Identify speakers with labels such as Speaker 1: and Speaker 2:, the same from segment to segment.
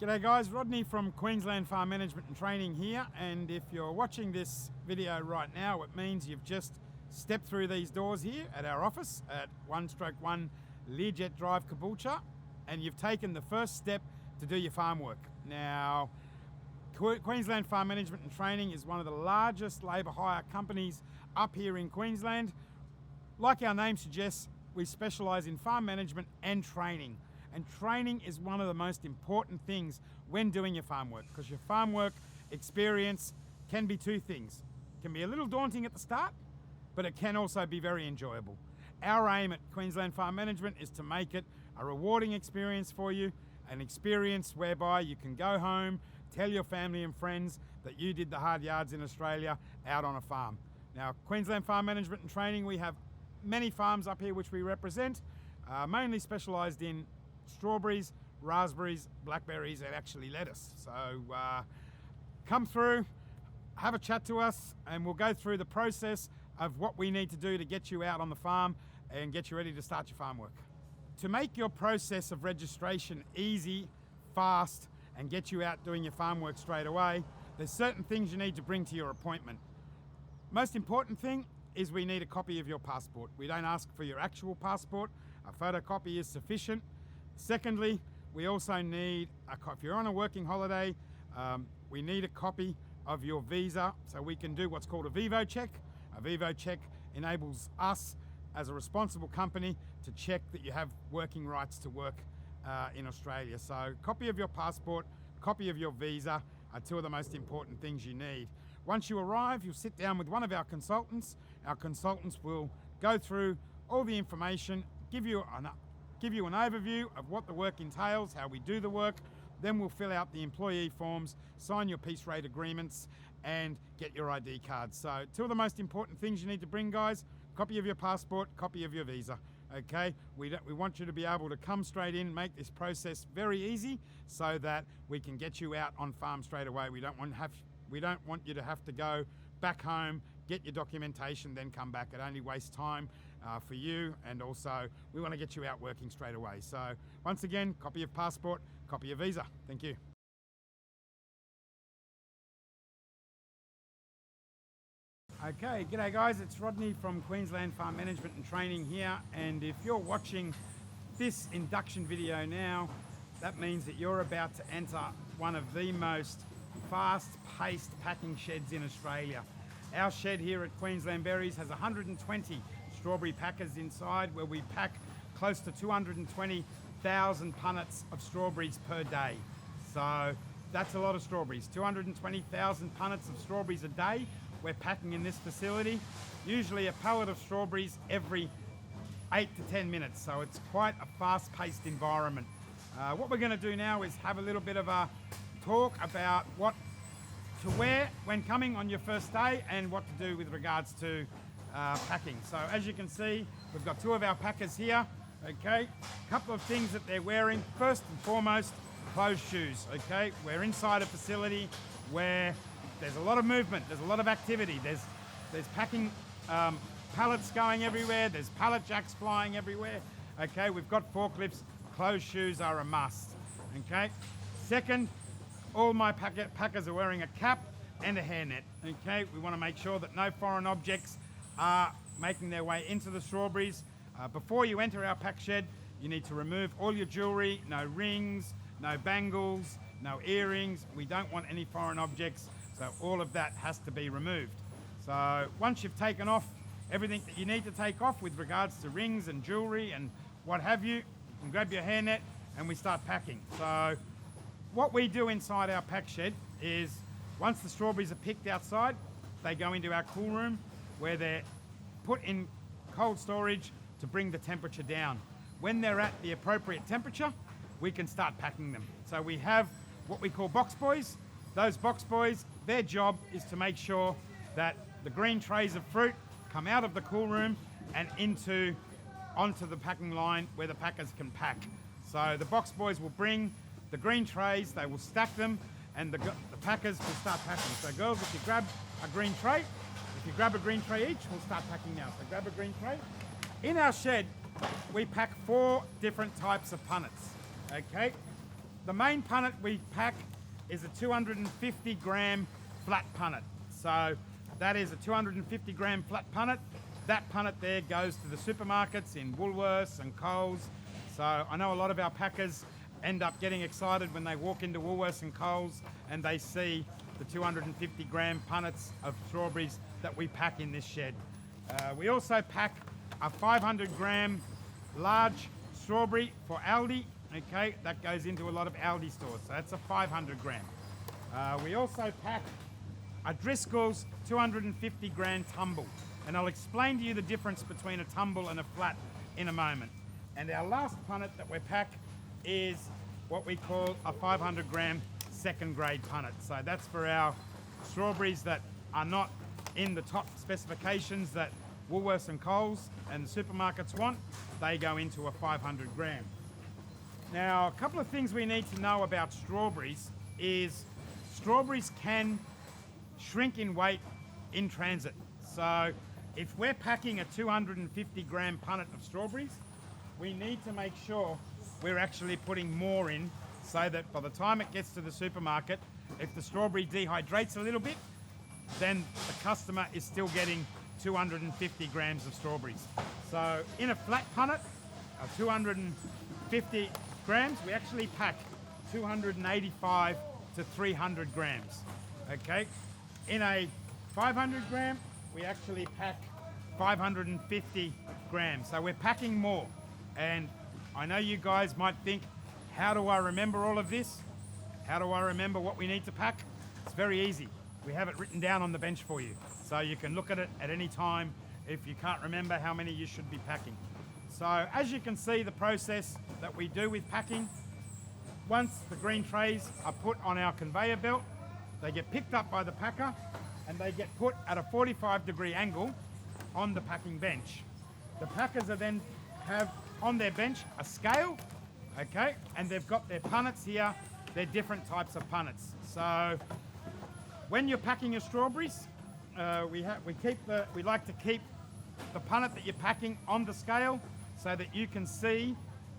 Speaker 1: G'day guys, Rodney from Queensland Farm Management and Training here, and if you're watching this video right now, it means you've just stepped through these doors here at our office at 1/1 Learjet Drive, Caboolture, and you've taken the first step to do your farm work. Now, Queensland Farm Management and Training is one of the largest labour hire companies up here in Queensland. Like our name suggests, we specialise in farm management and training. And training is one of the most important things when doing your farm work, because your farm work experience can be two things. It can be a little daunting at the start, but it can also be very enjoyable. Our aim at Queensland Farm Management is to make it a rewarding experience for you, an experience whereby you can go home, tell your family and friends that you did the hard yards in Australia out on a farm. Now, Queensland Farm Management and Training, we have many farms up here which we represent, mainly specialised in strawberries, raspberries, blackberries, and actually lettuce. So come through, have a chat to us, and we'll go through the process of what we need to do to get you out on the farm and get you ready to start your farm work. To make your process of registration easy, fast, and get you out doing your farm work straight away, there's certain things you need to bring to your appointment. Most important thing is we need a copy of your passport. We don't ask for your actual passport. A photocopy is sufficient. Secondly, we also need if you're on a working holiday, we need a copy of your visa so we can do what's called a Vivo check. A Vivo check enables us as a responsible company to check that you have working rights to work in Australia. So copy of your passport, copy of your visa are two of the most important things you need. Once you arrive, you'll sit down with one of our consultants. Our consultants will go through all the information, give you an overview of what the work entails, how we do the work. Then we'll fill out the employee forms, sign your piece rate agreements, and get your ID cards. So two of the most important things you need to bring, guys: copy of your passport, copy of your visa. Okay, we want you to be able to come straight in, make this process very easy so that we can get you out on farm straight away. We don't want you to have to go back home, get your documentation, then come back. It only wastes time for you, and also we want to get you out working straight away. So once again, copy of passport, copy of visa. Thank you. Okay, g'day guys, it's Rodney from Queensland Farm Management and Training here, and if you're watching this induction video now, that means that you're about to enter one of the most fast-paced packing sheds in Australia. Our shed here at Queensland Berries has 120 strawberry packers inside, where we pack close to 220,000 punnets of strawberries per day. So that's a lot of strawberries. 220,000 punnets of strawberries a day we're packing in this facility. Usually a pallet of strawberries every 8 to 10 minutes. So it's quite a fast-paced environment. What we're going to do now is have a little bit of a talk about what to wear when coming on your first day and what to do with regards to packing. So as you can see, we've got two of our packers here. Okay, a couple of things that they're wearing. First and foremost, closed shoes. Okay, we're inside a facility where there's a lot of movement, there's a lot of activity. There's packing pallets going everywhere. There's pallet jacks flying everywhere. Okay, we've got forklifts. Closed shoes are a must. Okay. Second, all my packers are wearing a cap and a hairnet. Okay, we want to make sure that no foreign objects are making their way into the strawberries. Before you enter our pack shed, you need to remove all your jewelry, no rings, no bangles, no earrings. We don't want any foreign objects, so all of that has to be removed. So once you've taken off everything that you need to take off with regards to rings and jewelry and what have you, you can grab your hairnet and we start packing. So what we do inside our pack shed is, once the strawberries are picked outside, they go into our cool room where they're put in cold storage to bring the temperature down. When they're at the appropriate temperature, we can start packing them. So we have what we call box boys. Those box boys, their job is to make sure that the green trays of fruit come out of the cool room and onto the packing line where the packers can pack. So the box boys will bring the green trays, they will stack them, and the packers will start packing. So girls, if you grab a green tray each, we'll start packing now. So grab a green tray. In our shed, we pack 4 different types of punnets. Okay, the main punnet we pack is a 250 gram flat punnet. So that is a 250 gram flat punnet. That punnet there goes to the supermarkets in Woolworths and Coles. So I know a lot of our packers end up getting excited when they walk into Woolworths and Coles and they see the 250 gram punnets of strawberries that we pack in this shed. We also pack a 500 gram large strawberry for Aldi. Okay, that goes into a lot of Aldi stores, so that's a 500 gram. We also pack a Driscoll's 250 gram tumble, and I'll explain to you the difference between a tumble and a flat in a moment. And our last punnet that we pack is what we call a 500 gram second grade punnet. So that's for our strawberries that are not in the top specifications that Woolworths and Coles and the supermarkets want. They go into a 500 gram. Now, a couple of things we need to know about strawberries is strawberries can shrink in weight in transit. So if we're packing a 250 gram punnet of strawberries, we need to make sure we're actually putting more in so that by the time it gets to the supermarket, if the strawberry dehydrates a little bit, then the customer is still getting 250 grams of strawberries. So in a flat punnet of 250 grams, we actually pack 285 to 300 grams. Okay. In a 500 gram, we actually pack 550 grams. So we're packing more. And I know you guys might think, how do I remember all of this? How do I remember what we need to pack? It's very easy. We have it written down on the bench for you. So you can look at it at any time if you can't remember how many you should be packing. So as you can see, the process that we do with packing, once the green trays are put on our conveyor belt, they get picked up by the packer and they get put at a 45-degree angle on the packing bench. The packers are then have on their bench a scale, okay, and they've got their punnets here. They're different types of punnets. So when you're packing your strawberries, we like to keep the punnet that you're packing on the scale so that you can see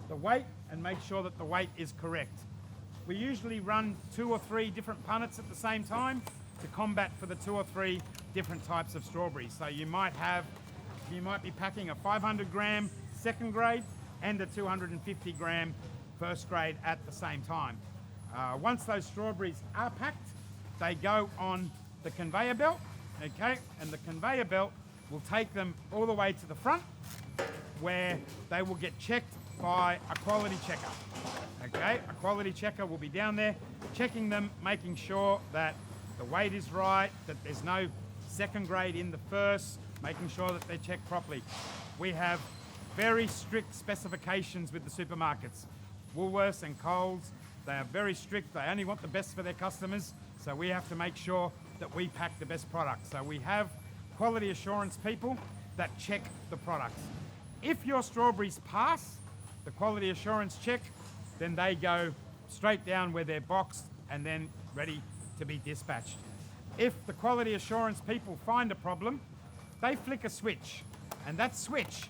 Speaker 1: the weight and make sure that the weight is correct. We usually run 2 or 3 different punnets at the same time to combat for the 2 or 3 different types of strawberries. So you might be packing a 500 gram second grade and a 250 gram first grade at the same time. Once those strawberries are packed, they go on the conveyor belt, okay, and the conveyor belt will take them all the way to the front where they will get checked by a quality checker. Okay, a quality checker will be down there checking them, making sure that the weight is right, that there's no second grade in the first, making sure that they're checked properly. We have very strict specifications with the supermarkets. Woolworths and Coles, they are very strict. They only want the best for their customers, so we have to make sure that we pack the best product. So we have quality assurance people that check the products. If your strawberries pass the quality assurance check, then they go straight down where they're boxed and then ready to be dispatched. If the quality assurance people find a problem, they flick a switch, and that switch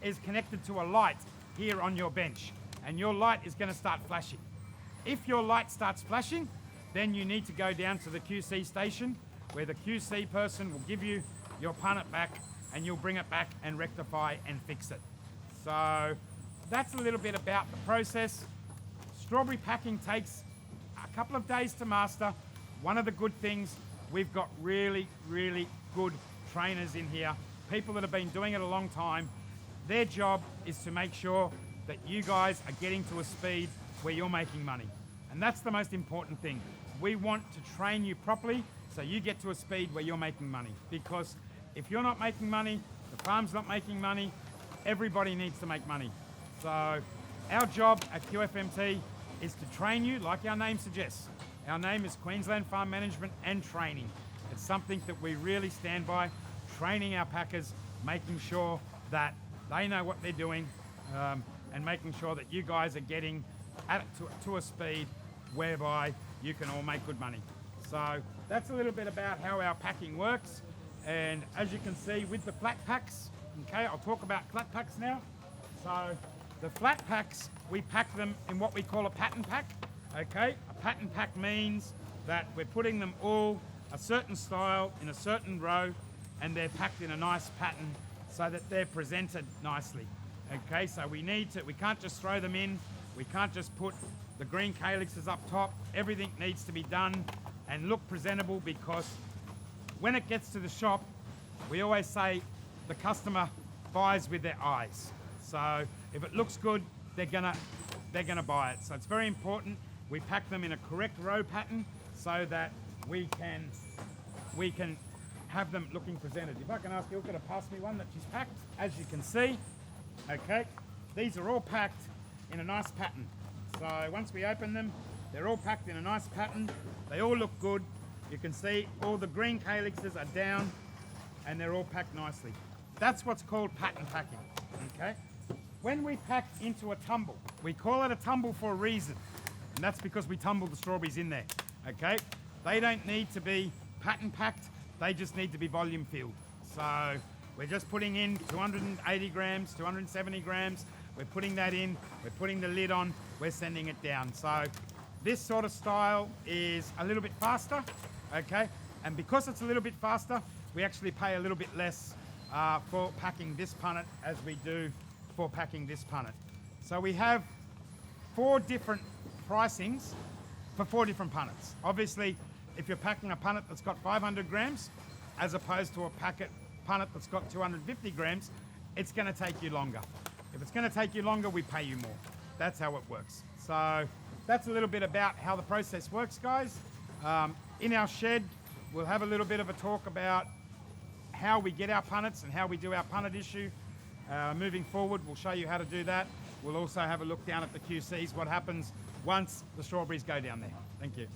Speaker 1: is connected to a light here on your bench, and your light is going to start flashing. If your light starts flashing, then you need to go down to the QC station where the QC person will give you your punnet back and you'll bring it back and rectify and fix it. So that's a little bit about the process. Strawberry packing takes a couple of days to master. One of the good things, we've got really, really good trainers in here, people that have been doing it a long time. Their job is to make sure that you guys are getting to a speed where you're making money. And that's the most important thing. We want to train you properly so you get to a speed where you're making money. Because if you're not making money, the farm's not making money, everybody needs to make money. So our job at QFMT is to train you like our name suggests. Our name is Queensland Farm Management and Training. It's something that we really stand by, training our packers, making sure that they know what they're doing, and making sure that you guys are getting to a speed whereby you can all make good money. So that's a little bit about how our packing works. And as you can see with the flat packs, okay, I'll talk about flat packs now. So the flat packs we pack them in what we call a pattern pack. Okay, a pattern pack means that we're putting them all a certain style in a certain row, and they're packed in a nice pattern so that they're presented nicely. Okay, so we can't just throw them in. We can't just put the green calyxes up top. Everything needs to be done and look presentable, because when it gets to the shop, we always say the customer buys with their eyes. So if it looks good, they're gonna buy it. So it's very important we pack them in a correct row pattern so that we can have them looking presented. If I can ask Ilka to pass me one that she's packed, as you can see, okay, these are all packed in a nice pattern. So once we open them, they're all packed in a nice pattern. They all look good. You can see all the green calyxes are down and they're all packed nicely. That's what's called pattern packing, okay? When we pack into a tumble, we call it a tumble for a reason, and that's because we tumble the strawberries in there, okay? They don't need to be pattern packed, they just need to be volume filled. So we're just putting in 280 grams, 270 grams, we're putting that in, we're putting the lid on, we're sending it down. So this sort of style is a little bit faster, okay? And because it's a little bit faster, we actually pay a little bit less for packing this punnet as we do for packing this punnet. So we have 4 different pricings for 4 different punnets. Obviously, if you're packing a punnet that's got 500 grams, as opposed to a punnet that's got 250 grams, it's gonna take you longer. If it's gonna take you longer, we pay you more. That's how it works. So that's a little bit about how the process works, guys. In our shed, we'll have a little bit of a talk about how we get our punnets and how we do our punnet issue. Moving forward, we'll show you how to do that. We'll also have a look down at the QCs, what happens once the strawberries go down there. Thank you.